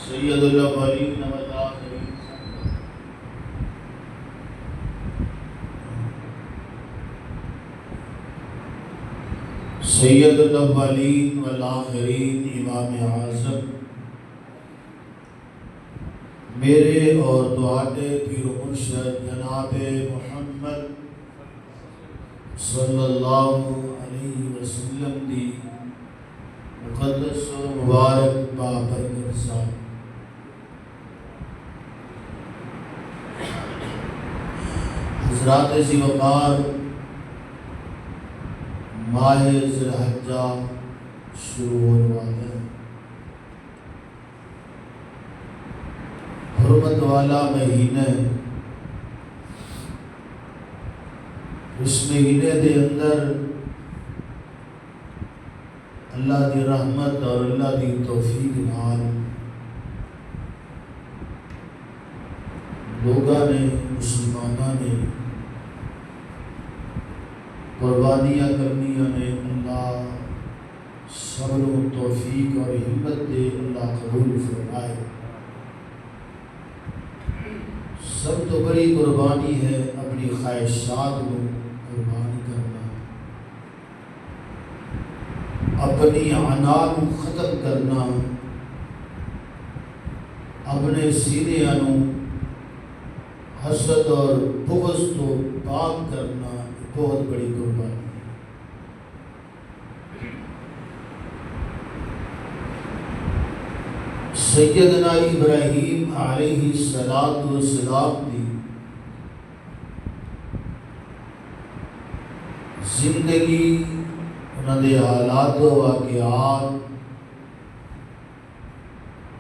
سید الاولین والآخرین سید الاولین والآخرین امام اعظم میرے اور تواڈے پیر و مرشد جناب محمد صلی اللہ علیہ وسلم دی مقدس و مبارک بابرکت ذات حضرات ذی وقار ماہ ذی الحجہ شروع ہونے والے ہیں۔ حرمت والا مہینہ، اس مہینے دے اندر اللہ دی رحمت اور اللہ دی توفیق نال لوگاں نے، مسلماناں نے قربانیاں کرنیاں نے، اللہ صبر و توفیق اور ہمت دے، اللہ قبول فرمائے۔ سب تو بڑی قربانی ہے اپنی خواہشات کو قربانی کرنا، اپنی انا کو ختم کرنا، اپنے سینے نو حسد اور بغض تو پاک کرنا بہت بڑی قربانی ہے۔ سیدنا ابراہیم علیہ السلام دی زندگی، انہوں نے حالات و واقعات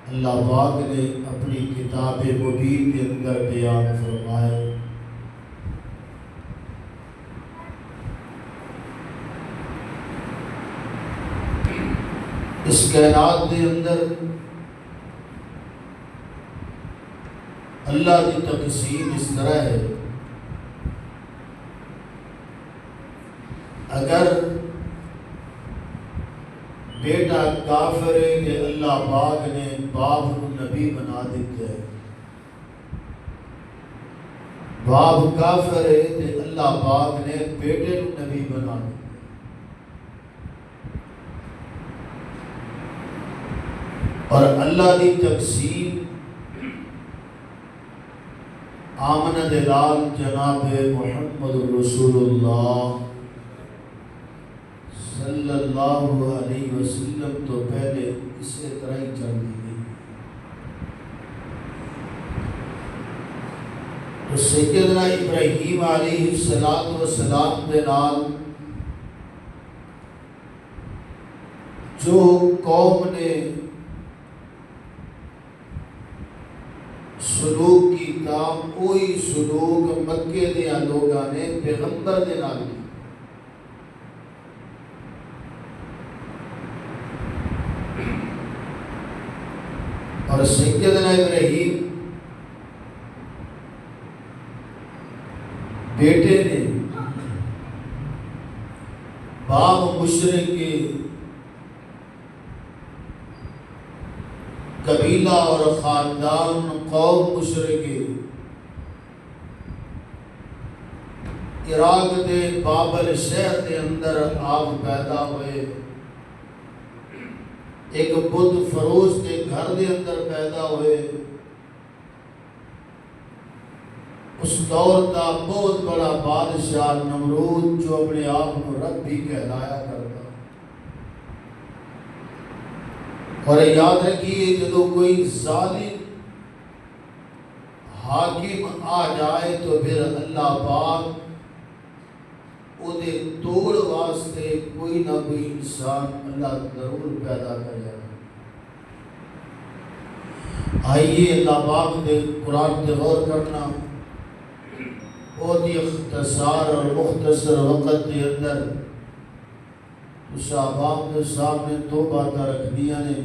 اللہ پاک نے اپنی کتاب مبین کے اندر بیان فرمائے۔ اس کائنات کے اندر اللہ کی تقسیم اس طرح ہے، اگر بیٹا کافر ہے کہ اللہ پاک نے باپ کو نبی بنا دیتا ہے، باپ کافر ہے کہ اللہ پاک نے بیٹے کو نبی بنا دیتا ہے۔ اور اللہ کی تقسیم آمنہ دلال جناب محمد رسول اللہ صلی اللہ علیہ وسلم تو پہلے اسی طرح ہی چل رہی ہے۔ تو سیدنا ابراہیم علیہ السلام کے نال جو قوم نے سلوک کی کام، کوئی سلوک مکے دیا لوگاں نے پیغمبر دے نال کی۔ اور سیدنا ابراہیم بیٹے نے باپ مشرک کے قبیلہ اور خاندان قوم مشرک کے عراق دے بابل شہر دے اندر آپ پیدا ہوئے، ایک بت فروش کے گھر دے اندر پیدا ہوئے۔ اس دور کا بہت بڑا بادشاہ نمرود جو اپنے آپ کو رب بھی کہلایا کرتا، اور یاد رکھیے جب کوئی ظالم حاکم آ جائے تو پھر اللہ پاک انہیں توڑ واسطے کوئی نہ کوئی انسان اللہ ضرور پیدا کرے۔ آئیے اللہ پاک دے قرآن پہ غور کرنا، بہت ہی اختصار اور مختصر وقت کے اندر صحابہ کے سامنے دو باتیں رکھنی نے۔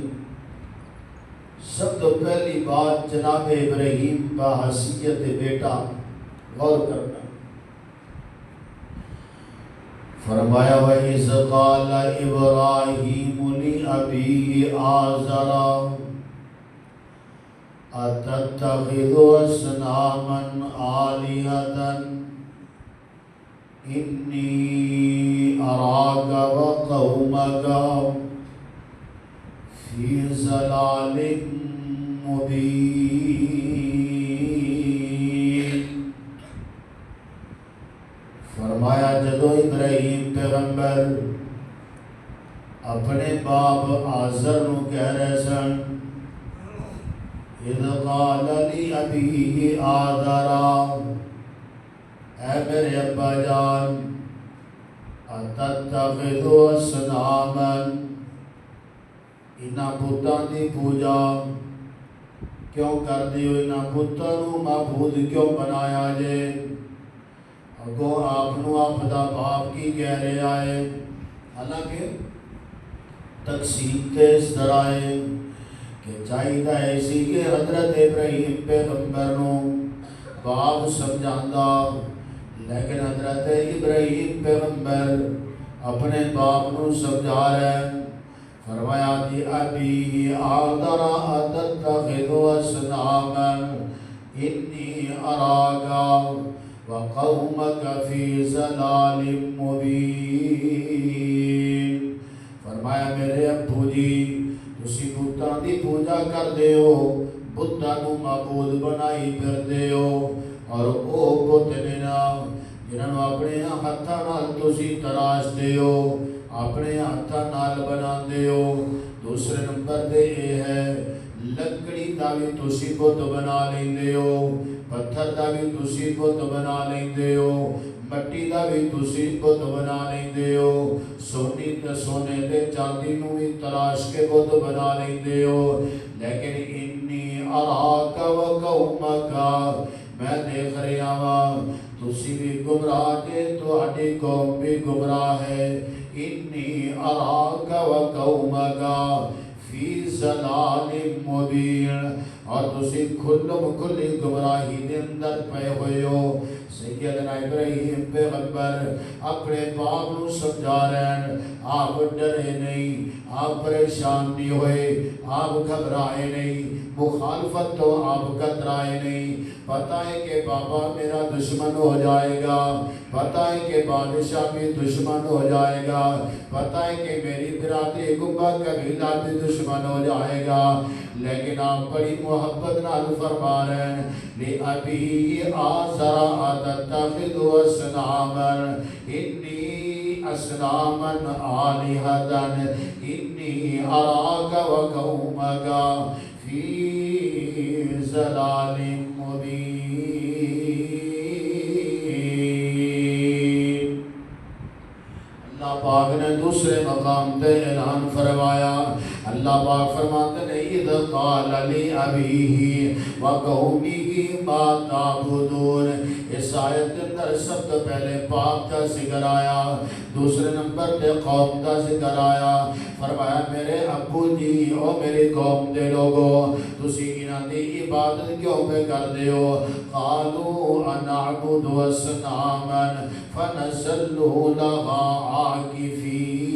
سب تو پہلی بات جناب ابراہیم کا حیثیت بیٹا غور کرنا۔ فرمایا وَإِذْ قَالَ إِبْرَاهِيمُ لِأَبِيهِ آزَرَ أَتَتَّخِذُ أَصْنَامًا آلِهَةً إِنِّي أَرَاكَ وَقَوْمَكَ فِي ضَلَالٍ مُبِينٍ۔ فرمایا جدو ابراہیم پیغمبر اپنے باپ آزر نو کہہ رہے سن، اذ قال لأبیہ آزرا، اے میرے ابا جان، اتتخذ اصناما، انہاں بتاں دی پوجا کیوں کر دیو، انہاں بتاں نو معبود کیوں بنایا جے؟ اگو آپ نو اپنا باپ کی کہہ رہے آئے، حالانکہ تقسیم کے اس طرح ہے کہ چاہیدہ ایسی کہ حضرت ابراہیم پیغمبر نو باپ سمجھاندہ، لیکن حضرت ابراہیم پیغمبر اپنے باپ نو سمجھا رہے۔ فرمایا دی ابی آذر اتتخذ اصناما انی اراکا وَقَوْمَكَ فِي ضَلَالٍ مُبِينٍ۔ فرمایا میرے ابو جی، تسی بتاں دی پوجا کر دے ہو، بتاں نو معبود بنائی پھر دے ہو، اور او بت نے نا جنہاں اپنے ہاتھاں نال تسی تراش دے ہو، اپنے ہاتھاں نال بنا دے ہو۔ دوسرے نمبر دے اے ہے لکڑی دا بھی تسی بت بنا لیندے ہو، پتھر دا بھی تسی بت بنا لیندے ہو، مٹی دا بھی تسی بت بنا لیندے ہو، سونے تے چاندی نو بھی تراش کے بت بنا لیندے ہو، لیکن انی اراک و قومکا، میں دیکھ رہا ہوں تسی بھی گمراہ جے، تہاڈی قوم بھی گمراہ ہے۔ انی اراک و قومکا فی ضلال مبین، اور تسی کھلی گمراہی دے اندر پے ہوئے ہو۔ سیدنا ابراہیم پیغمبر اپنے باپ نو سمجھا رہے ہیں، آپ ڈرے نہیں، آپ پریشان نہیں ہوئے، آپ گھبرائے نہیں، مخالفت تو آپ کترائے نہیں۔ پتہ ہے کہ بابا میرا دشمن ہو جائے گا، پتہ ہے کہ بادشاہ بھی دشمن ہو جائے گا، پتہ ہے کہ میری برادری گمبا قبیلہ بھی دشمن ہو جائے گا، لیکن آپ بڑی محبت نال فرما رہے ہیں، لِأَبِي آزَرَ أَتَتَّخِذُ أَصْنَامًا إِنِّي أَصْنَامًا آلِهَةً إِنِّي أَرَاكَ وَقَوْمَكَ فِي ضَلَالٍ مُبِينٍ۔ اللہ پاک پاک نے دوسرے مقام تے اعلان فرمایا. اللہ پاک فرماتے ہیں اذ قال لأبیہ وقومہ ما تعبدون. اس آیت کے اندر سب سے پہلے باپ کا ذکر آیا, دوسرے نمبر تے قوم کا ذکر آیا. فرمایا میرے ابو جی اور میری قوم دے لوگو تسی انہاں دی عبادت کیوں پہ کر دے ہو؟ قالوا انعبد اصناما فنظل لها عاکفین.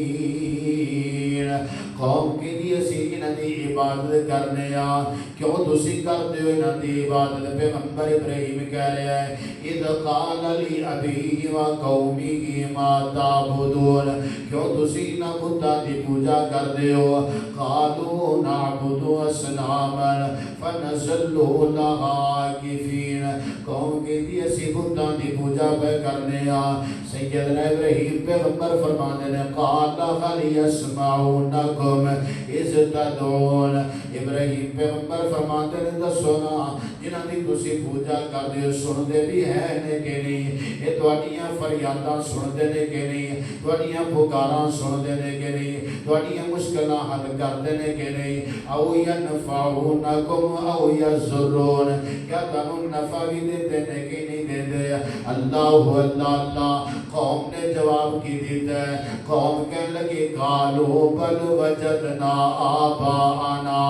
قوم کی دی اسی انہاں دی عبادت کرنے آ, کیوں تسی کرتے ہو انہاں دی عبادت؟ پیغمبر ابراہیم کہہ رہے ہیں اذ قال لأبیہ وقومہ ما تعبدون, کیوں تسی انہاں بتاں دی پوجا کرتے ہو؟ قالوا نعبد اصناما فنظل لها عاکفین. قوم کی دی اسی بتاں دی پوجا پہ کرنے آ. سیدنا ابراہیم پیغمبر فرمانے نے قال هل يسمعونکم اذ تدعون. ابراہیم پیغمبر فرماتے نے دسو نا جنہاں دی تسی پوجا کر دے سن دے بھی ہے نے کہ نہیں؟ اے تواڈیاں فریاداں سن دے نے کہ نہیں؟ تواڈیاں پکاراں سن دے نے کہ نہیں؟ تواڈیاں مشکلاں حل کر دے نے کہ نہیں؟ او ینفعونکم او یضرون, کیا تانوں نفع بھی دیتے نے کہ نہیں دیتے؟ اللہ اللہ اللہ. قوم نے جواب کی دیتا ہے, قوم کہنے لگی قالوا بل وجدنا آباءنا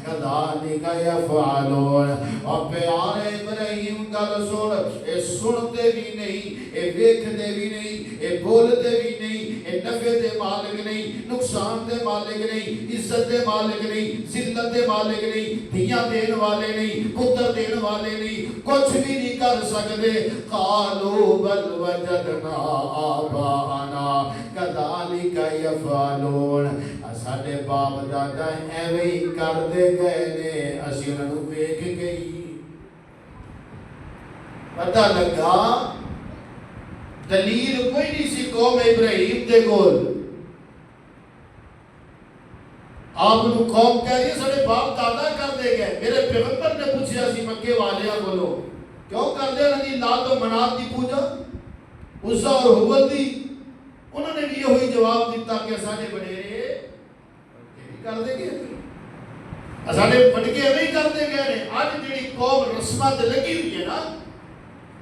کذالک یفعلون. اور پیارے ابراہیم گل سن, اے سنتے بھی نہیں, اے ویکھدے بھی نہیں, اے بولتے بھی نہیں, اے نفع دے مالک نہیں, نقصان دے مالک نہیں, عزت دے مالک نہیں, ذلت دے مالک نہیں, دھیاں دین والے نہیں, پتر دین والے نہیں, کچھ بھی نہیں کر سکتے. قالوا بل وجدنا آباءنا کذالک یفعلون. ساڈے باپ دادا ایویں ہی کردے گئے نے, اسی انہاں نوں ویکھ گئی. پتہ لگا دلیل کوئی نہیں سی قوم ابراہیم دے کول. آپ نو قوم کہہ رہی ہے ساڈے باپ دادا کردے گئے. میرے پیغمبر نے پوچھا سی مکے والیاں کولوں کیوں کردے انہاں دی لات و منات دی پوجا, عزا اور حبل دی؟ انہوں نے بھی یہی جواب دیتا کہ ساڈے وڈیرے کردے گئے, ساڈے وڈکے ایویں کردے گئے نے. اج جڑی قوم رسماں تے لگی ہوئی ہے نا,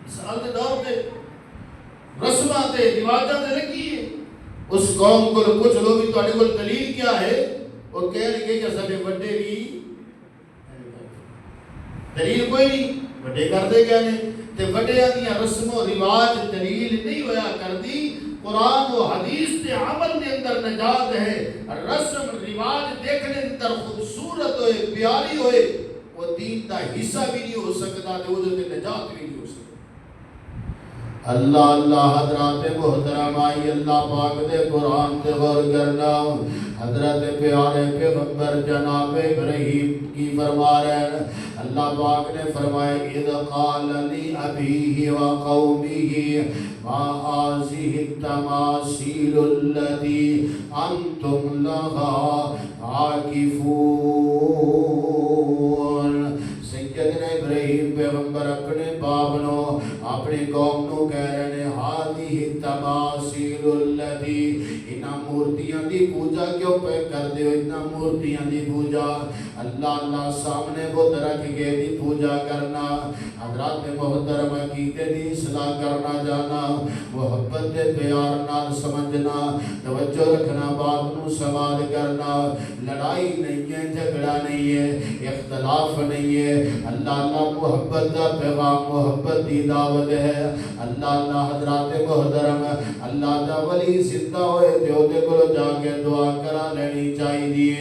مثال دے دور تے رسماں تے رواجاں تے لگی ہے, اس قوم کو پوچھ لو بھی تہاڈے کول دلیل کیا ہے؟ وہ کہہ رہے کہ ساڈے وڈے بھی دلیل کوئی نہیں, وڈے کردے گئے نے. تے وڈیاں دیاں رسم و رواج دلیل نہیں ہویا کردی. قرآن و حدیث تے عمل دے اندر نجات ہے. رسم رواج دیکھنے اندر خوبصورت ہوئے, پیاری ہوئے, وہ دین دا حصہ بھی نہیں ہو سکتا تے وہ تے نجات بھی نہیں ہو سکتا. اللہ اللہ. حضرات محترم آئی اللہ پاک دے قرآن تے غور کرنا. حضرت پیارے پیغمبر جناب ابراہیم کی فرما رہے ہیں, اللہ پاک نے فرمایا اذ قال لأبیہ وقومہ ما هذه التماثیل التي انتم لها عاکفون. سیدنا ابراہیم پیغمبر اپنے باپ نو اپنی قوم نو کہہ رہے ہیں هذه التماثیل التي, انہاں مورتیاں دی پوجا کیوں پہ کر دے ہو؟ انہاں مورتیاں دی پوجا اللہ اللہ سامنے بت رکھ کے دی پوجا کرنا. حضرات محترم عقیدے دی اصلاح کرنا جانا, محبت دے پیار نال سمجھنا, توجہ رکھنا, بات نو سوال کرنا. لڑائی نہیں ہے, جھگڑا نہیں ہے, اختلاف نہیں ہے. اللہ اللہ محبت دا پیغام, محبت دی دعوت ہے. اللہ اللہ. حضرات محترم اللہ دا ولی زندہ ہوئے تے اودے کول جا کے دعا کرا لینی چاہیے.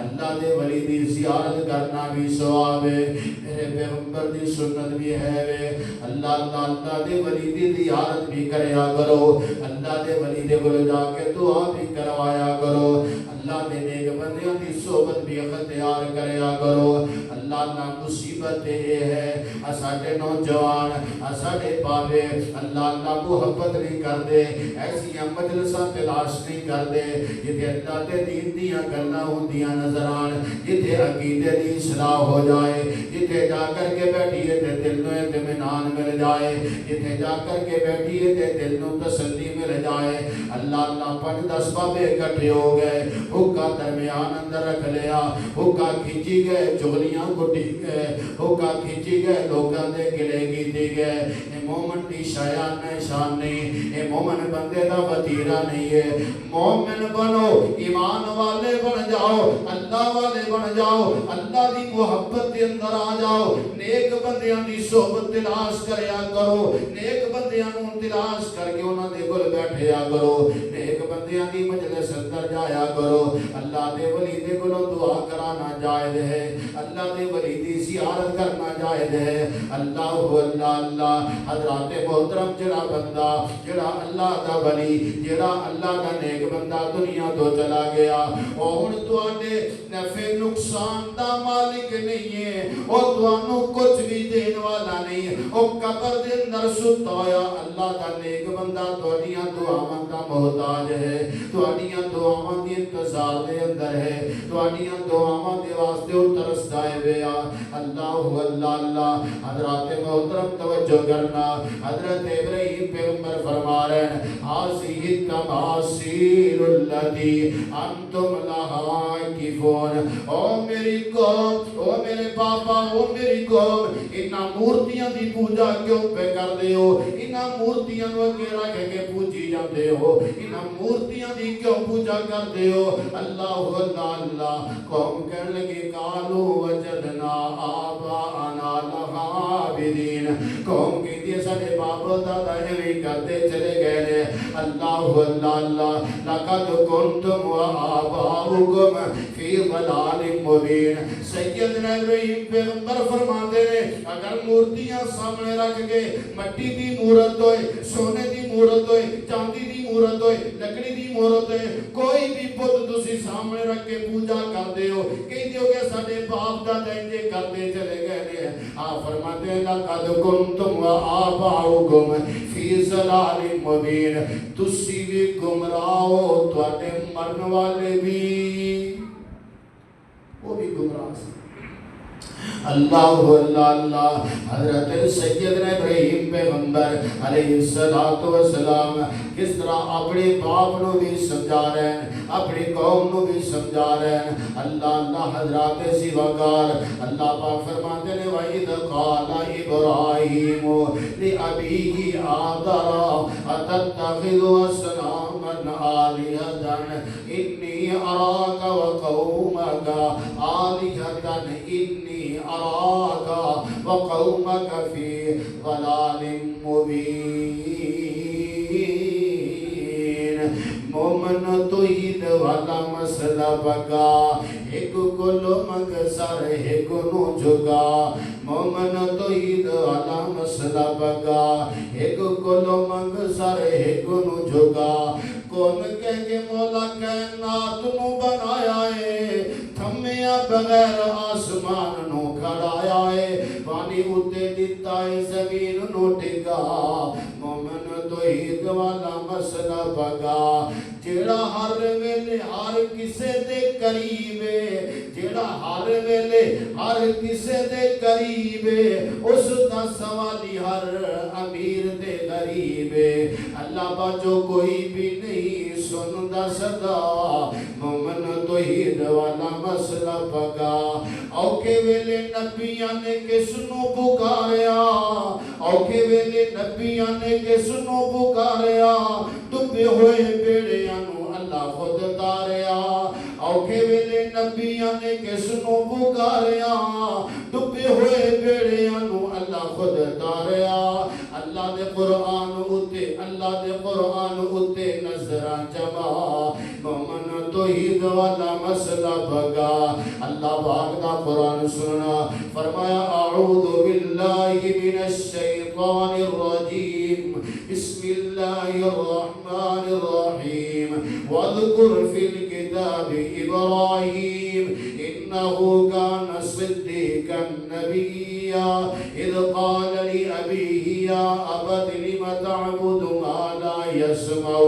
اللہ دے ولی دی زیارت کرنا بھی ثواب ہے. میرے پیغمبر دی سنت بھی ہے وے. اللہ اللہ. اللہ دے ولی دی زیارت بھی کریا کرو. اللہ دے ولی دے کول جا کے دعا بھی کروایا کرو. اللہ دے نیک بندیاں دی صحبت بھی اختیار کریا کرو. اللہ اللہ. مصیبت یہ ہے ساڈے نوجوان, ساڈے بابے اللہ اللہ محبت نہیں کرتے, ایسی مجلساں تلاش نہیں کرتے جتھے اللہ دے دین دیاں گلاں ہوندیاں نظر آن, جتھے عقیدے دی اصلاح ہو جائے, جتھے جا کر کے بیٹھیے تے دل نوں اطمینان مل جائے, جتھے جا کر کے بیٹھیے تے دل نوں تسلی مل جائے. اللہ اللہ 5-10 بابے اکٹھے ہو گئے, حکا درمیان اندر رکھ لیا, حکا کھینچی گئے, چغلیاں گھٹی گئے, حکا کھینچی گئے, لوگاں دے گلے کیتی گئے. اے مومن دی شان نہیں, اے مومن بندے دا وطیرہ نہیں ہے. مومن بنو, ایمان والے بن جاؤ, اللہ والے بن جاؤ, اللہ دی محبت دے اندر آ جاؤ. نیک بندیاں دی صحبت تلاش کریا کرو, نیک بندیاں نوں تلاش کر کے انہاں دے کول بیٹھیا کرو, نیک بندیاں دی مجلس اندر جایا کرو. اللہ دے ولی دے کولوں دعا کرانا جائز ہے, اللہ دے ولی دی زیارت کرنا جائز ہے. اللہ اللہ اللہ. حضرات محترم, جڑا بندہ جڑا اللہ دا ولی, جڑا اللہ دا نیک بندہ دنیا تو چلا گیا, او ہن تواڈے نفع نقصان دا مالک نہیں ہے, او تانوں کچھ بھی دین والا نہیں, او قبر دے اندر ستا ہویا اللہ دا نیک بندہ تواڈیاں دعاواں دا محتاج ہے, تواڈیاں دعاواں دی انتظار دے اندر ہے, تواڈیاں دعاواں دے واسطے او ترسدا ہے ویا. اللہ اللہ اللہ. حضرات محترم توجہ کرنا, حضرت ابراہیم پیغمبر فرما رہے ہیں, حاضی تماثیل الذی انتم لہا عاکفون. او میری قوم, او میرے پاپا, او میری قوم, انہاں مورتیاں دی پوجا کیوں پہ کر دے ہو, انہاں مورتیاں نو اگے رکھ کے پوجی جاندے ہو, انہاں مورتیاں دی کیوں پوجا کر دے ہو. اللہ اللہ اللہ. قوم کہنے لگے, قالوا وجدنا آباءنا لہا عابدین. قوم کہتی ہے سارے باپ دادا ایویں کرتے چلے گئے نے. اللہ اللہ اللہ. لقد کنتم وآباؤکم فی ضلال مبین. سیدنا ابراہیم پیغمبر فرماتے ہیں, اگر مورتیاں سامنے رکھ کے, مٹی دی مورت ہوئے, سونے دی مورت ہوئے, چاندی دی مورت ہوئے, لکڑی دی مورت ہوئے, کوئی بھی بت تسی سامنے رکھ کے پوجا کر دے ہو, کہتے ہو کہ سارے باپ دادا انجے کرتے چلے گئے نے. آپ فرماتے ہیں, لقد کنتم وآباؤکم فی ضلال مبین. تسی بھی گمراہ ہو, تواڈے مرن والے بھی, وہ بھی گمراہ سے. اللہ اللہ اللہ. حضرت سیدنا ابراہیم پیغمبر علیہ السلام کس طرح اپنے باپ نو بھی سمجھا رہے ہیں, اپنی قوم نو بھی سمجھا رہے ہیں. اللہ اللہ. حضرات سیواکار, اللہ پاک فرماتے ہیں, وَإِذْ قَالَ إِبْرَاهِيمُ لِأَبِيهِ آزَرَ أَتَتَّخِذُ أَصْنَامًا آلِهَةً إِنِّي أَرَاكَ وَقَوْمَكَ آلِهَةً إِنِّي أَرَاكَ وَقَوْمَكَ فِي ضَلَالٍ مُبِينٍ. مومن توحید والا مسئلہ پکا, ایک کلو مگسر ایک نو جھگا. مومن توحید والا مسئلہ پکا, ایک کلو مگسر ایک نو جھگا. کون کہہ کے مولا کائنات نو بنایا ہے, تھمیا بغیر آسمان نو کھڑایا ہے, پانی اتے دیتا ہے زمین نو ٹکا. مومن توحید والا مسئلہ پکا, جیڑا ہر ویلے ہر کسے دے قریب ہے, جیڑا ہر ویلے ہر کسے دے قریب ہے, اس دا سوالی ہر امیر دے غریب ہے. اللہ باجو کوئی بھی نہیں سندا صدا. مومن توحید والا مسئلہ پکا, اوکے ویلے نبیاں نے کس نو پکاریا, اوکے ویلے نبیاں نے کس نو پکاریا, ڈوبے ہوئے بیڑیاں نو اللہ خود تاریا. اوکھے ویلے نبیاں نے کس نو پکاریا, ڈوبے ہوئے بیڑیاں نو اللہ خود تاریا. اللہ دے قرآن اتے, اللہ دے قرآن اتے نظراں جما. مومن توحید والا مسئلہ بگا. اللہ پاک دا قرآن سننا, فرمایا اعوذ باللہ من الشیطان الرجیم, بسم اللہ الرحمن الرحیم. واذکر فی الکتاب ابراہیم انہو کان صدیقا نبیا, اذ قال لأبیہ یا ابت لم تعبد ما لا يسمع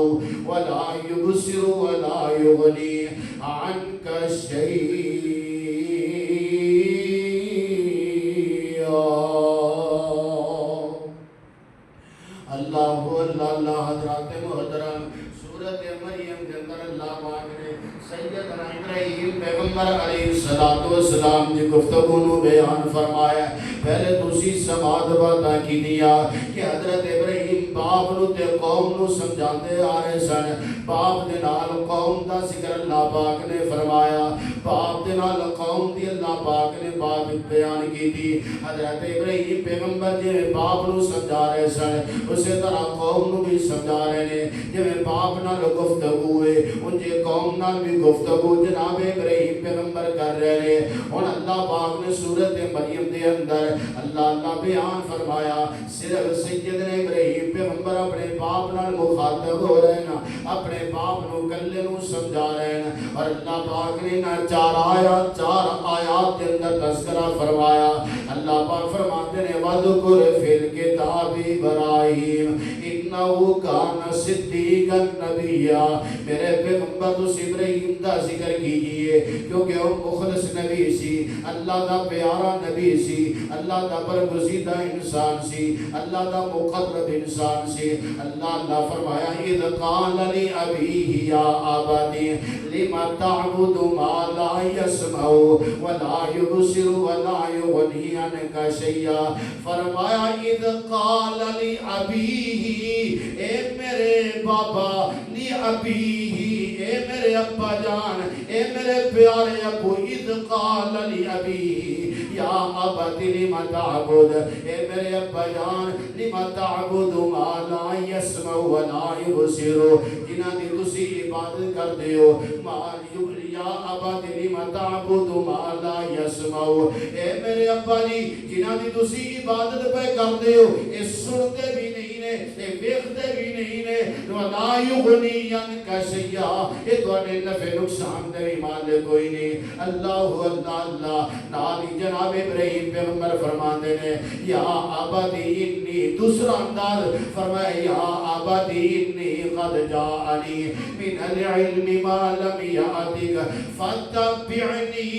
ولا يبصر ولا يغني عنك شيئا. اللہ اللہ اللہ. حضرات محترم, سیدنا ابراہیم پیغمبر علیہ السلام دی گفتگو نو بیان فرمایا. پہلے تسی سماعت باتاں کی دیا کہ حضرت ابراہیم باپ نو تے قوم نو سمجھاندے آ رہے سن. باپ دے نال قوم دا ذکر اللہ پاک نے فرمایا. باپ دے نال قوم دی اللہ پاک نے بات بیان کی تھی. حضرت ابراہیم پیغمبر جے باپ نو سمجھا رہے سن اسی طرح قوم نو بھی سمجھا رہے نے. جے باپ نال گفتگو ہوئے ان جے قوم نال بھی گفتگو جناب ابراہیم پیغمبر کر رہے ہیں. اور اللہ پاک نے سورت مریم دے اندر اللہ بیان فرمایا صرف سیدنا ابراہیم پیغمبر اپنے باپ نال مخاطب ہو رہے ہیں, اپنے باپ نو کلے نو سمجھا رہے ہیں. اور اللہ پاک نے چار آیات کے اندر تذکرہ فرمایا. اللہ پاک فرماتے ہیں وَذْكُرْ فِي الْكِتَابِ إِبْرَاهِيمَ إِنَّهُ كَانَ صِدِّيقًا نَبِيًّا. میرے پیغمبر تو ابراہیم دا ذکر کیجئے کیونکہ وہ مخلص نبی سی, اللہ دا پیارا نبی سی, اللہ دا برگزیدہ انسان سی, اللہ دا مقرب انسان سی. اللہ فرمایا اِذْ قَالَ لِأَبِيهِ يَا أَبَتِ لِمَ تَعْبُدُ مَا لَا يَسْمَعُ وَلَا يُبْصِرُ وَلَا يُغْنِي عَنْكَ شَيْئًا. فرمایا اِذْ قَالَ لِأَبِيهِ اے میرے بابا, لِأَبِيهِ اے میرے ابا جان, اے میرے پیارے ابو. اِذْ قَالَ لِأَبِيهِ یا ابت لم تعبد اے میرے ابا جان لم تعبد ما لا يسمع ولا يبصر جنہاں دی تسی عبادت کردے ہو. یا ابت لم تعبد ما لا يسمع اے میرے ابا جی جنہاں دی تسی عبادت پہ کردے ہو اے سنتے بھی نہیں نے, اے ویکھدے بھی نہیں نے, ولا یغنی عنک شیئا اے تواڈے نفع نقصان دے بھی مالک کوئی نہیں. اللہ اللہ نالی جناب ابراہیم پیغمبر فرماندے نے یا ابدی انی, دوسرا انداز فرمایا یا ابدی انی قد جاءنی من العلم ما لم یأتک فاتبعنی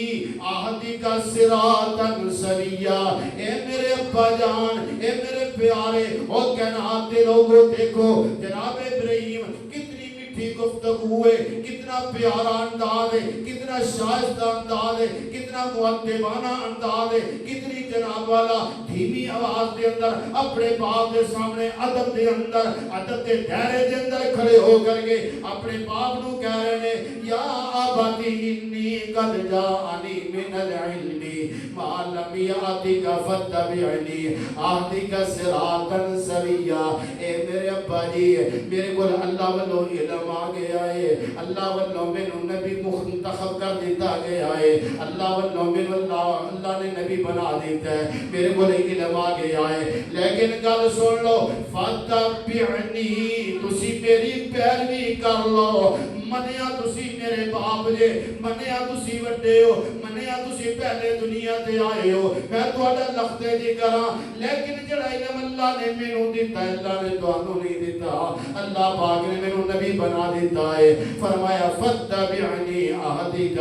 اہدک صراطا سویا. اے میرے ابا جان, اے میرے پیارے اور کائنات کے لوگوں دیکھو جناب ابراہیم کتنی میٹھی گفتگو ہوئے, کتنا پیارا انداز ہے, کتنا شائستہ انداز ہے, کتنا مؤدبانہ انداز ہے, کتنی جناب والا دھیمی آواز دے اندر اپنے باپ دے سامنے ادب دے اندر, ادب دے دائرے دے اندر کھڑے ہو کر کے اپنے باپ نو کہہ رہے ہیں یا ابتی انی قد جاءنی من العلم ما لم یأتک فاتبعنی اہدک صراطا سویا. اے میرے ابا جی میرے کو اللہ والو علم آ گیا ہے, اللہ والو میں نبی منتخب کر دیتا گیا ہے, اللہ والو میں اللہ نے نبی بنا دیتا ہے, میرے کو علم آ گیا ہے. لیکن گل سن لو فاتبعنی تسی میری پیروی کر لو. منیا تسی میرے باپ جے, منیا تسی وڈے ہو, منیا تسی پہلے دنیا تے آئے ہو, میں تہاڈا لختے جی کراں, لیکن جڑا علم اللہ نے مینوں دتا ہے اللہ نے تانوں نہیں دتا. اللہ پاک نے مینوں نبی بنا دیتا ہے. فرمایا فتبعنی اہدک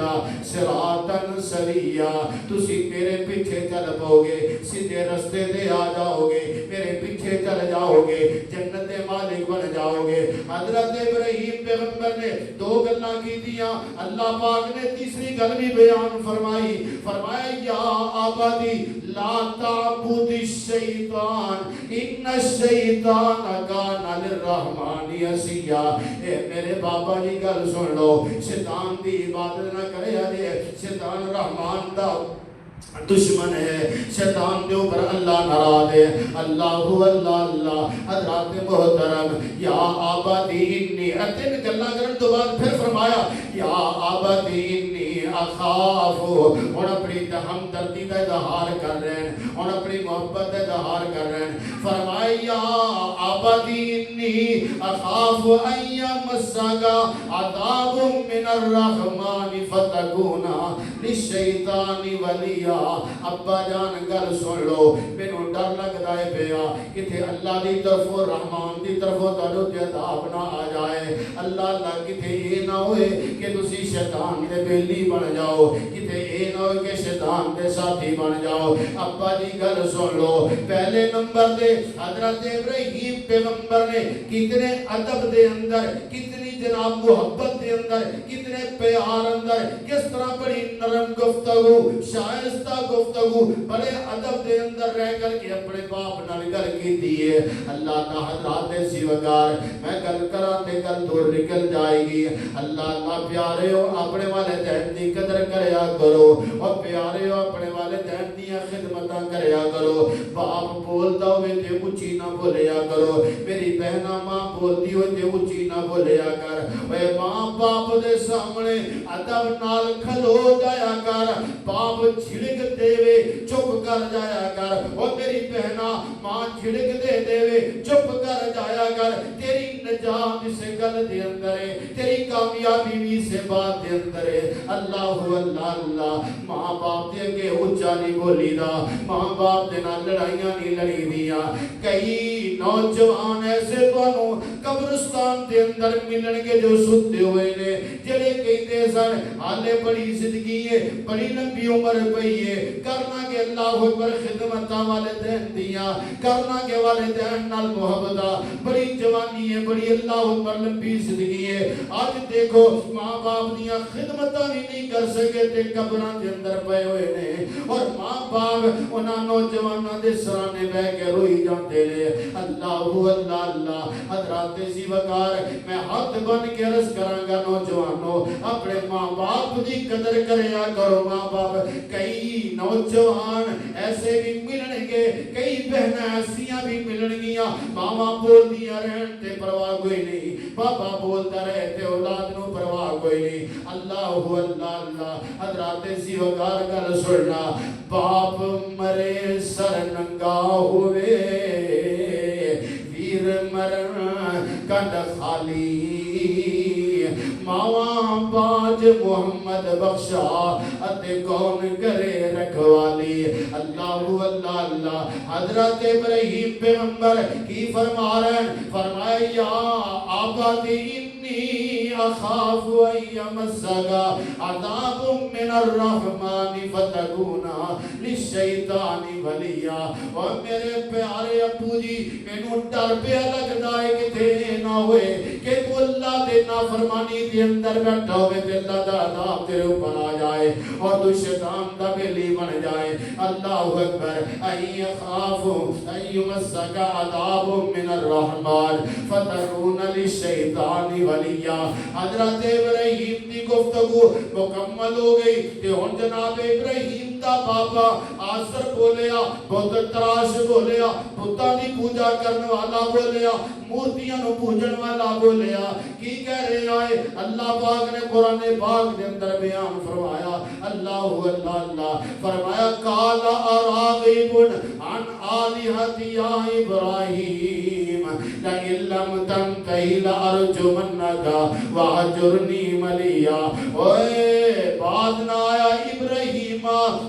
صراطا سویا. تسی میرے پیچھے چل پاؤ گے, سیدھے رستے تے آ جاؤ گے, میرے پیچھے چل جاؤ گے, جنت دے مالک بن جاؤ گے. حضرت ابراہیم پیغمبر نے دو گلاں کی دیا, اللہ پاک نے تیسری گل بھی بیان فرمائی. فرمایا یا ابدی لا تعبد الشیطان ان الشیطان کان للرحمن عصیا. اے میرے بابا جی گل سن لو, شیطان دی عبادت نہ کرے جے, شیطان رحمان دا دشمن ہے, شیطان دے اوپر اللہ ناراض ہے. اللہ حضرات محترم یا آبادی انی, اتن گلاں کرن تو بعد پھر فرمایا یا آبادی انی اخاف. اور اپنی ہمدردی کا اظہار کر رہے ہیں, اور اپنی محبت کا اظہار کر رہے ہیں. فرمایا یا آبادی انی اخاف ان یمسک عذاب من الرحمن فتکونا للشیطان ولیا. ابا جان گل سن لو, مینوں ڈر لگدا ہے پیا کتے اللہ دی طرف رحمان دی طرف تانوں تے عذاب نہ آ جائے. اللہ کتے یہ نہ ہوئے کہ تسی شیطان دے بیلی بن جاؤ, کتے یہ نہ ہوئے کہ شیطان دے ساتھی بن جاؤ. ابا جی گل سن لو, پہلے نمبر تے حضرت ابراہیم پیغمبر نے کتنے ادب دے اندر, کتنی جناب محبت دے اندر، کتنے پیار اندر، کس طرح بڑی نرم گفتگو، شائستہ گفتگو، بڑے ادب دے اندر رہ کر کے اپنے باپ نال گل کی دیئے. اللہ کا حضرات سی وقار میں گل کرا تے گل دور نکل جائے گی. اللہ پیارے ہو اپنے والدین دی قدر کریا کرو، اور پیارے ہو اپنے والدین دی خدمتاں کریا کرو. باپ بولدا ہوئے تے اچھی نہ بولیا کرو. میری بہنا ماں بولدی ہوئے تے اچھی نہ بولیا کر. اے ماں باپ دے سامنے ادب نال کھلو جایا کر. باپ جھڑک دے وے چپ کر جایا کر. اور میری بہنا ماں جھڑک دے دے وے چپ کر جایا کر. تیری نجات اس گل دے اندر ہے، تیری کامیابی بھی سے بات دے اندر ہے. اللہ اللہ ماں باپ دے اگے اونچا نہیں بولی دا، ماں باپ دے نال لڑائیاں نہیں لڑی دیاں. کئی نوجوان ایسے تانوں قبرستان دے اندر ملن گے جو ستے ہوئے نے، جڑے کہندے سن حالے بڑی زندگی ہے، بڑی لمبی عمر پئی ہے، کرنا کہ اللہ اکبر خدمتاں والدین دیاں، کرنا کہ والدین نال محبتاں، بڑی جوانی ہے، بڑی اللہ اکبر لمبی زندگی ہے. آج دیکھو ماں باپ دیاں خدمتاں بھی نہیں کر سکے تے قبراں دے اندر پئے ہوئے نے، اور ماں باپ انہاں نوجواناں دے سرانے بہ کے روئی جاندے نے. اللہ حضرات سی وقار میں ہاتھ بن کے عرض کراں گا نوجوانوں اپنے ماں باپ دی قدر کریا کرو. ماں باپ کئی نوجوان ایسے بھی ملن گے، کئی بہنیں ایسیاں بھی ملن گیاں، ماما بول دیا رہن تے پرواہ کوئی نہیں، بابا بولتا رہے تے اولاد نو پرواہ کوئی نہیں. اللہ حضرات سی وقار گل سننا. باپ مرے سر ننگا ہوئے، ویر مرن کنڈ خالی، ماواں باج محمد بخشا اتے کون کرے رکھوالی. اللہ حضرت ابراہیم پیغمبر کی فرما رہے ہیں، فرمایا یا آبادی انی اخاف ان یمسک عذاب من الرحمن فتکونا للشیطان ولیا. اور میرے پیارے ابو جی مینوں ڈر پہ لگدا ہے کہ تے نہ ہوئے کہ تو اللہ دے نافرمانی دے اندر بیٹھا ہوئے تے اللہ دا عذاب تیرے اوپر آ جائے اور تو شیطان دا بیلی بن جائے. اللہ اکبر. ای خاف ای یمسک عذاب من الرحمن فتکون للشیطان ولیا. حضرت ابراہیم دی گفتگو مکمل ہو گئی تے ہن جناب ابراہیم دا بابا آسر بولیا، بت تراش بولیا، بتاں دی پوجا کرنے والا بولیا، مورتیاں نو پوجن والا بولیا. کی کہہ رہے آئے اللہ پاک نے قرآن پاک دے اندر بیان فرمایا. اللہ فرمایا قال اراغب عن آلہتی یا ابراہیم لئن لم تنتہی لارجمنک وہجرنی ملیا. اوے بات نہ آیا ابراہیم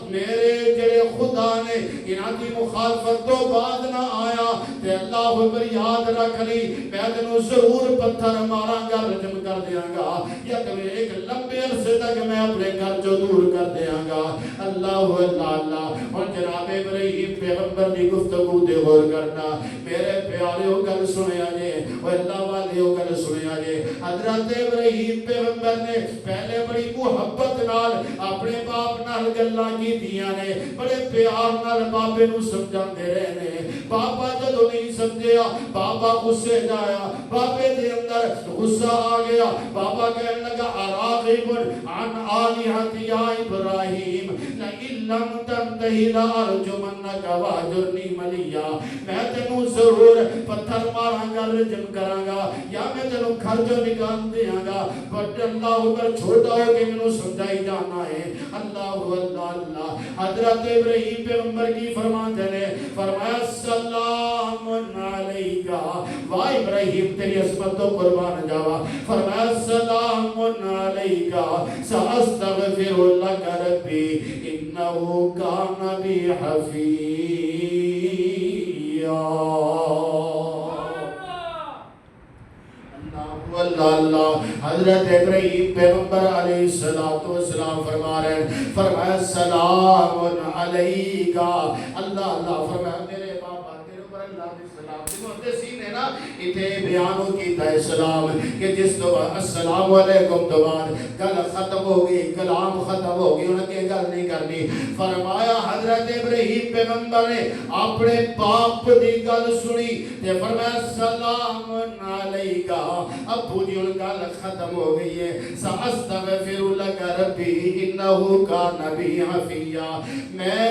میرے جڑے خدا نے انہاں کی مخالفت تو بعد نہ آیا تے اللہ اکبر یاد رکھ لی میں تینوں ضرور پتھر ماراں گا، رجم کر دیاں گا، یا تمہیں ایک لمبے عرصے تک میں اپنے گھر جو دور کر دیاں گا. اللہ اور جناب ابراہیم پیغمبر دی گفتگو دے غور کرنا. میرے پیاریو گل سنیا جے، اور اللہ والیو گل سنیا جے. حضرت ابراہیم پیغمبر نے پہلے بڑی محبت نال اپنے باپ نال گلاں کیتیاں نے، بڑے پیار نال بابے نو سمجھاندے رہے نے. بابا جدوں نہیں سمجھیا بابا غصے جایا، بابے دے اندر غصہ آ گیا. بابا کہنے لگا اراغب عن آلہتی یا ابراہیم لئن لم تنتہی لارجمنک وہجرنی ملیا. میں تینوں ضرور پتھر ماراں گا، رجم کراں گا، یا میں تینوں گھر جو نکال دیاں گا، بٹ اللہ اکبر چھوٹا ہو کے مینوں سمجھائی جانا ہے. اللہ حضرت ابراہیم پیغمبر کی فرماتے نے فرمایا السلام علیکہ. واہ ابراہیم تیری عظمت تو قربان جاوا. فرمایا السلام علیکہ ساستغفر لک ربی انہ کان بی حفیظ. اللہ حضرت ابراہیم پیغمبر علیہ السلام فرما رہے ہیں، فرمایا السلام علیکہ. اللہ فرمایا میرے بابا تیرے پر اللہ علیہ السلام واسطے سینے نا اتنے بیانوں کیتا ہے سلام کہ جس تو السلام علیکم تو بعد گل ختم ہو گئی کلام ختم ہو گئی انہیں کہ گل نہیں کرنی فرمایا حضرت ابراہیم پیغمبر نے اپنے باپ دی گل سنی تے فرمایا سلام علیکہ ابو جی ان گل ختم ہو گئی ہے سأستغفر لک ربی انہو کان بی حفیہ میں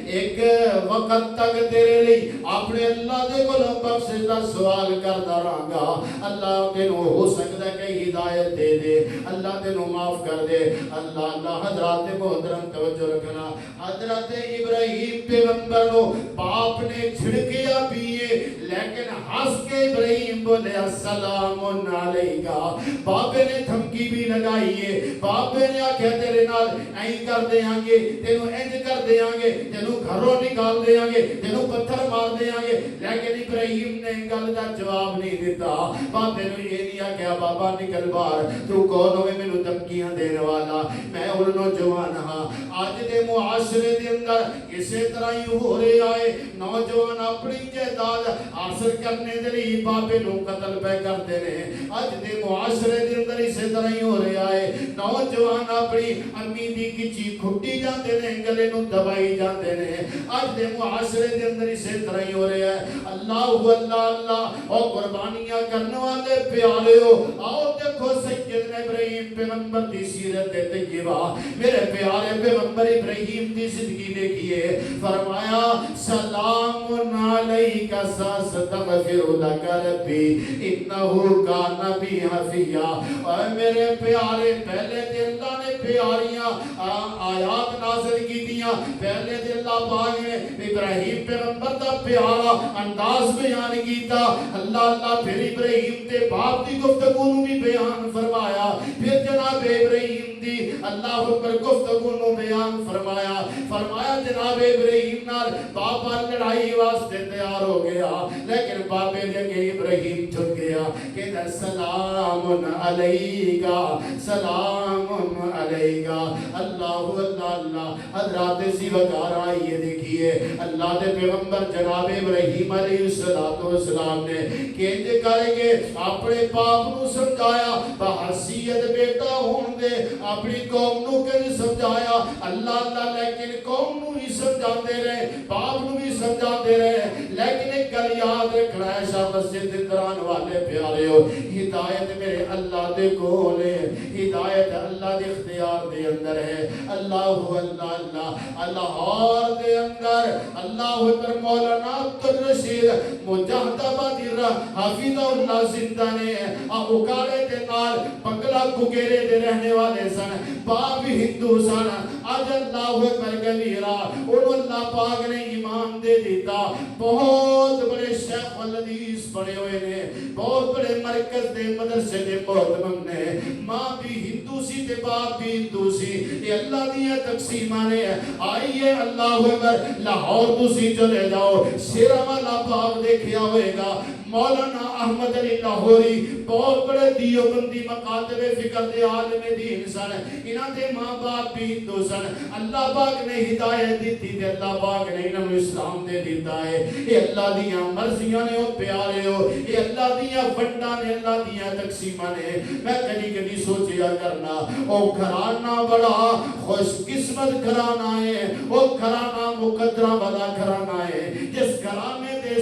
ایک وقت تک تیرے لئی اپنے اللہ دے کولوں بخشش دا سوال کردا رہاں گا اللہ تینوں ہو سکتا ہے کہ ہدایت دے دے اللہ تینوں معاف کر دے اللہ حضرات محترم توجہ رکھنا حضرت ابراہیم پیغمبر نو باپ نے چھڑکیا پیے لیکن ہنس کے ابراہیم بولے السلام علیکہ باپے نے دھمکی بھی لگائی ہے باپے نے آکھیا تیرے نال این کر دیاں گے تینوں انج کر دیاں گے تینوں گھروں نکال دیاں گے تینوں پتھر مار دیاں گے لیکن ابراہیم نے گل دا جواب نہیں دیتا باپے نے یہ نہیں آکھیا بابا نکل باہر تو کون ہوئے مینوں دھمکیاں دینے والا میں ان نوجوان ہاں آج دے معاشرے دے اندر اسی طرح ہی ہو رہے آئے نوجوان اپنی جائیداد حاصل کرنے دے لئی باپے نوں قتل پہ کرتے ہیں آج دے معاشرے دے اندر اسی طرح ہی ہو رہے آئے نوجوان اپنی امی دی کچی کھٹی جاندے نے گلے نوں دبائی جاندے نے آج دے معاشرے دے اندر اسی طرح ہی ہو رہے ہیں اللہ اللہ اور قربانیاں کرنے والے پیارے ہو آؤ دیکھو سیدنا ابراہیم پیغمبر دی سیرت طیبہ میرے پیارے پیغمبر ابراہیم دی زندگی دیکھیے فرمایا سلام علیکہ سأستغفر لک ربی انہو کان بی حفیہ اور میرے پیارے پہلے دے اللہ نے پیاریاں آیات نازل کی دیا پہلے دے اللہ پاک نے ابراہیم پیغمبر دا پیارا انداز بیان کیتا اللہ پھر ابراہیم تے باپ دی گفتگو نو بھی بیان فرمایا پھر جناب ابراہیم دی اللہ پر گفتگو نو بیان فرمایا جناب ابراہیم نال باپا لڑائی واسطے تیار ہو گیا لیکن باپے لگے ابراہیم چھٹ گیا کہ سلام علیکہ سلام علیکہ اللہ حضرات سی وقار آئیے دیکھیے اللہ دے پیغمبر جناب ابراہیم علیہ السلام نے کہتے کریں گے اپنے باپ نو سمجھایا بحثیت بیٹا ہون دے اپنی قوم نو کہ سمجھایا اللہ لیکن قوم نو ہی سمجھاتے رہے باپ نو بھی سمجھاتے رہے لیکن ایک گل یاد رکھنا ہے شاہ مسجد دران والے پیارے ہو ہدایت میرے اللہ دے کول ہے ہدایت اللہ دے اختیار دے اندر ہے اللہ لاہور دے اندر اللہ پر مولانا عبدالرشید مجاہد آبادی حافظ اللہ زندہ نے اکالے دے نال بنگلہ گگیرے دے رہنے والے سن باپ ہندو سن آج اللہ پر گلیرہ انہوں اللہ پاک نے ایمان دے دیتا بہت بڑے شیخ والحدیث بڑے ہوئے نے بہت بڑے مرکز دے مدرسے دے محتمم نے ماں بھی ہندو سی تے باپ بھی ہندو سی یہ اللہ دیا تقسیمانے آئیے اللہ اکبر لاہور تسی چلے جاؤ شیرہ والا باپ دیکھیا ہوئے گا مولانا احمد علی لاہوری بہت بڑے دیوبندی مکاتب فکر دے عالم دین سن انہاں دے ماں باپ بھی ہندو سن اللہ پاک نے ہدایت دیتی تے اللہ پاک نے انہاں اسلام دے دیتا ہے یہ اللہ دیاں مرضیاں نے او پیارے ہو یہ اللہ دیاں ونڈاں نے اللہ دیاں تقسیماں نے میں کبھی سوچیا کرنا او گھرانہ بڑا خوش قسمت گھرانہ ہے او گھرانہ مقدرہ والا گھرانہ ہے جس گھرانے دے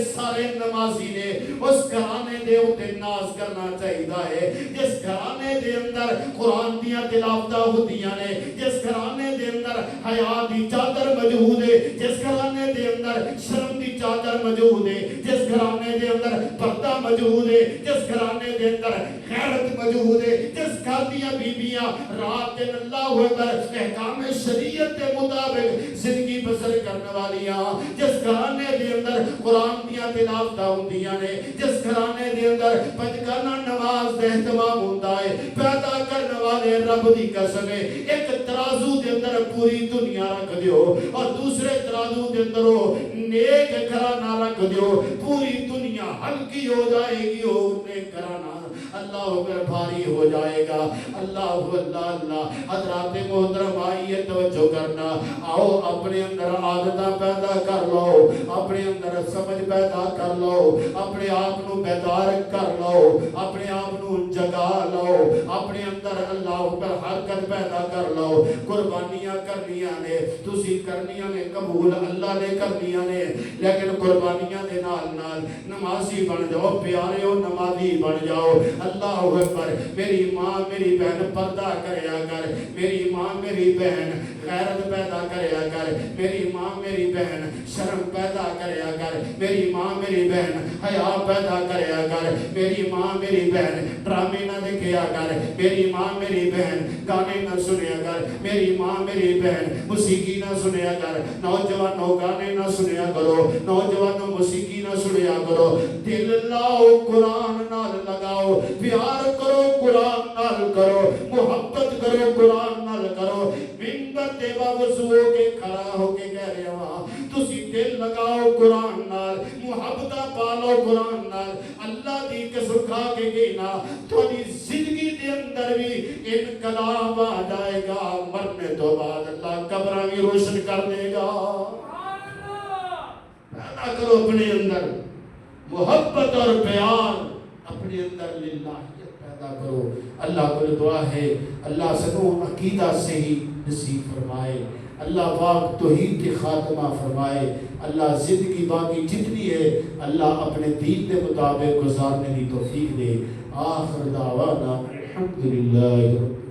سارے نمازی نے اس گھرانے دے اتے ناز کرنا چاہیدہ ہے جس گھرانے دے اندر قرآن دیاں تلاوتہ ہوتیاں نے جس گھرانے دے اندر حیاء دی چادر موجود ہے جس گھرانے دے اندر شرم دی چادر موجود ہے جس گھرانے دے اندر پردہ موجود ہے جس گھرانے دے اندر غیرت موجود ہے جس گھر دیاں بیبیاں رات دن اللہ اکبر احکام شریعت کے مطابق زندگی بسر کرنے والیاں جس گھرانے دے اندر قرآن دیاں تلاوتہ ہوندیاں نے جس گھرانے دے اندر پنجگانہ نماز دے اہتمام ہوتا ہے پیدا کرنے والے رب دی قسم ہے ایک ترازو دے اندر پوری دنیا رکھ دیو اور دوسرے ترازو دے اندر نیک گھرانہ رکھ دیو پوری دنیا ہلکی ہو جائے گی اور نیک گھرانہ اللہ اکبر بھاری ہو جائے گا۔ اللہ اللہ اللہ حضرات محترم آئیے توجہ کرنا، آؤ اپنے اندر عادتاں پیدا کر لو، اپنے اندر سمجھ پیدا کر لو، اپنے آپ نو بیدار کر لو، اپنے آپ نو جگا لو، اپنے اندر اللہ اکبر حرکت پیدا کر لو۔ قربانیاں کرنیاں نے، تسی کرنیاں نے، قبول اللہ نے کرنیاں نے، لیکن قربانیاں دے نال نال نمازی بن جاؤ، پیارے ہو نمازی بن جاؤ۔ اللہ اکبر، میری ماں میری بہن پردہ کریا کر، میری ماں میری بہن غیرت پیدا کریا کر، میری ماں میری بہن شرم پیدا کریا کر، میری ماں میری بہن حیا پیدا کریا کر، میری ماں میری بہن ڈرامے نہ دیکھیا کر، میری ماں میری بہن گانے نہ سنیا کر، میری ماں میری بہن موسیقی نہ سنیا کر۔ نوجوانوں گانے نہ سنیا کرو، نوجوانوں موسیقی نہ سنیا کرو، دل لاؤ قرآن نال لگاؤ، پیار کرو قرآن نال کرو، محبت کرو قرآن نال کرو۔ منبر تے وضو کے کھڑا ہو کے کہہ رہے ہو تسی دل لگاؤ قرآن نال، محبت پالو قرآن نال، اللہ دی قسم کھا کے کہنا تھوڑی زندگی دے اندر بھی انقلاب آ جائے گا، مرنے تو بعد اللہ قبراں بھی روشن کر دے گا۔ پیدا کرو اپنے اندر محبت اور پیار، اپنے اندر للہیت پیدا کرو۔ اللہ کو دعا ہے اللہ سنو عقیدہ سے ہی نصیب فرمائے، اللہ پاک توحید کی خاتمہ فرمائے، اللہ زندگی باقی جتنی ہے اللہ اپنے دین کے مطابق گزارنے کی توفیق دے۔ آخر دعوانا الحمدللہ۔